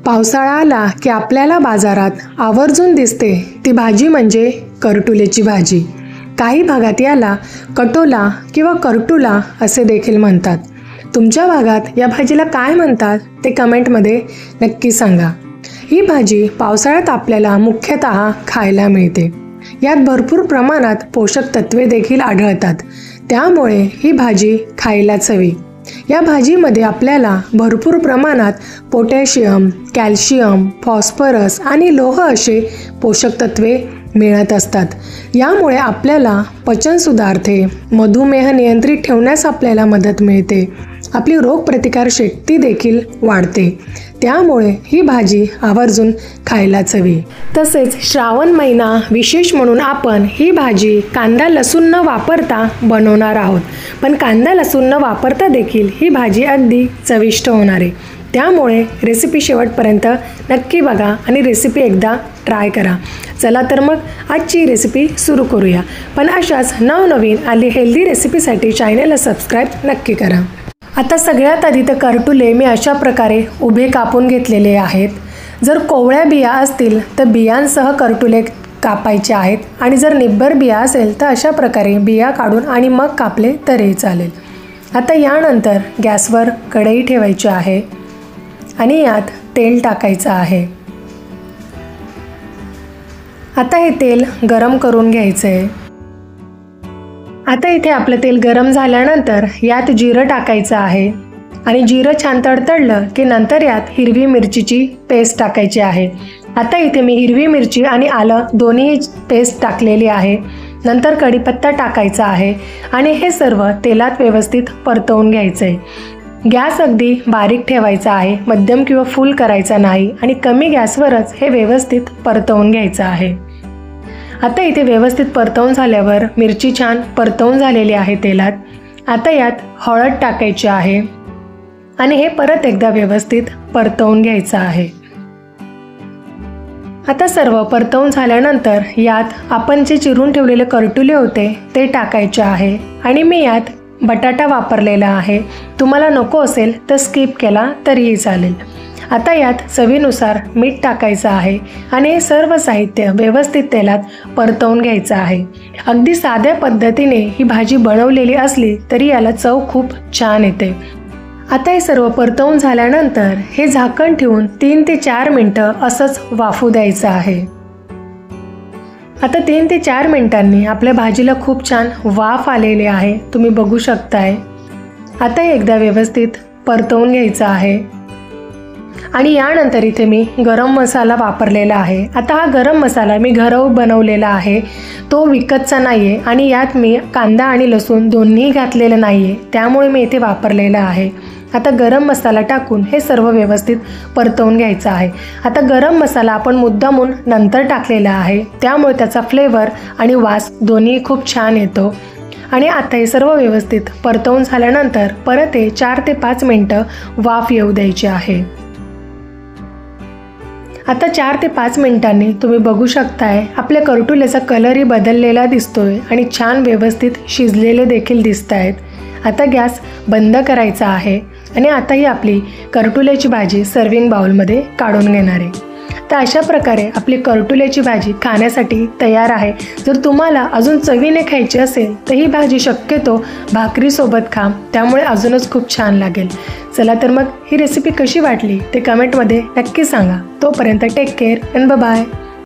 पावसाळा आला की आपल्याला बाजारात आवर्जून दिसते ती भाजी म्हणजे करटुलेची भाजी. काही भागात याला कटोला किंवा करटुला असे देखील म्हणतात. तुमच्या भागात या भाजीला काय म्हणतात ते कमेंटमध्ये नक्की सांगा. ही भाजी पावसाळ्यात आपल्याला मुख्यतः खायला मिळते. यात भरपूर प्रमाणात पोषक तत्वे देखील आढळतात. त्यामुळे ही भाजी खायलाच हवी. या भाजीमध्ये आपल्याला भरपूर प्रमाणात पोटॅशियम, कॅल्शियम, फॉस्फरस आणि लोह असे पोषक तत्वे मिळत असतात. यामुळे आपल्याला पचन सुधारते, मधुमेह नियंत्रित ठेवण्यास आपल्याला मदत मिळते, आपली रोगप्रतिकार शक्ती देखील वाढते. त्यामुळे ही भाजी आवर्जून खायलाच हवी. तसेच श्रावण महिना विशेष म्हणून आपण ही भाजी कांदा लसूण न वापरता बनवणार आहोत. पण कांदा लसूण न वापरता देखील ही भाजी अगदी चविष्ट होणार आहे. त्यामुळे रेसिपी शेवटपर्यंत नक्की बघा आणि रेसिपी एकदा ट्राय करा. चला तर मग आजची रेसिपी सुरू करूया. पण अशाच नवनवीन आणि हेल्दी रेसिपीसाठी चॅनलला सबस्क्राईब नक्की करा. आता सगळ्यात आधी तर करटुले मी अशा प्रकारे उभे कापून घेतलेले आहेत. जर कोवळ्या बिया असतील तर बियांसह करटुले कापायचे आहेत आणि जर निब्बर बिया असेल तर अशा प्रकारे बिया काढून आणि मग कापले तरीही चालेल. आता यानंतर गॅसवर कढई ठेवायची आहे आणि यात तेल टाकायचं आहे. आता हे तेल गरम करून घ्यायचं आहे. आता इथे आपलं तेल गरम झाल्यानंतर यात जिरं टाकायचं आहे आणि जिरं छान तडतडलं की नंतर यात हिरवी मिरचीची पेस्ट टाकायची आहे. आता इथे मी हिरवी मिरची आणि आलं दोन्ही पेस्ट टाकलेली आहे. नंतर कढीपत्ता टाकायचा आहे आणि हे सर्व तेलात व्यवस्थित परतवून घ्यायचं आहे. गॅस अगदी बारीक ठेवायचा आहे, मध्यम किंवा फुल करायचा नाही आणि कमी गॅसवरच हे व्यवस्थित परतवून घ्यायचं आहे. आता इथे व्यवस्थित परतवून झाल्यावर मिरची छान परतवून झालेली आहे तेलात. आता यात हळद टाकायची आहे आणि हे परत एकदा व्यवस्थित परतवून घ्यायचं आहे. आता सर्व परतवून झाल्यानंतर यात आपण जे चिरून ठेवलेले करटुले होते ते टाकायचे आहे आणि मी यात बटाटा वापरलेला आहे. तुम्हाला नको असेल तर स्किप केला तरीही चालेल. आता यात चवीनुसार मीठ टाकायचं आहे आणि हे सर्व साहित्य व्यवस्थित तेलात परतवून घ्यायचं आहे. अगदी साध्या पद्धतीने ही भाजी बनवलेली असली तरी याला चव खूप छान येते. आता हे सर्व परतवून झाल्यानंतर हे झाकण ठेवून 3 ते 4 मिनटं असंच वाफू द्यायचं आहे. आता 3 ते 4 मिनिटांनी आपल्या भाजीला खूप छान वाफ आलेली आहे, तुम्ही बघू शकताय. आता एकदा व्यवस्थित परतवून घ्यायचं आहे आणि यानंतर इथे मी गरम मसाला वापरलेला आहे. आता हा गरम मसाला मी घरावर बनवलेला आहे, तो विकतचा नाही आहे आणि यात मी कांदा आणि लसूण दोन्ही घातलेलं नाही आहे, त्यामुळे मी इथे वापरलेला आहे. आता गरम मसाला टाकून हे सर्व व्यवस्थित परतवून घ्यायचं आहे. आता गरम मसाला आपण मुद्दामून नंतर टाकलेला आहे, त्यामुळे त्याचा फ्लेवर आणि वास दोन्ही खूप छान येतो. आणि आता हे सर्व व्यवस्थित परतवून झाल्यानंतर परत हे 4 ते 5 मिनटं वाफ येऊ द्यायची आहे. आता 4 ते 5 मिनिटांनी तुम्ही बघू शकताय आपल्या करटुल्याचा कलरही बदललेला दिसतोय आणि छान व्यवस्थित शिजलेले देखील दिसत आहेत. आता गॅस बंद करायचा आहे आणि आता ही आपली करटुल्याची भाजी सर्विंग बाउलमध्ये काढून घेणार आहे. तर अशा प्रकारे आपली करटुल्याची भाजी खाण्यासाठी तयार आहे. जर तुम्हाला अजून चवीने खायची असेल तर ही भाजी शक्यतो भाकरीसोबत खा, त्यामुळे अजूनच खूप छान लागेल. चला तर मग ही रेसिपी कशी वाटली ते कमेंटमध्ये नक्की सांगा. तोपर्यंत टेक केअर अँड बाय.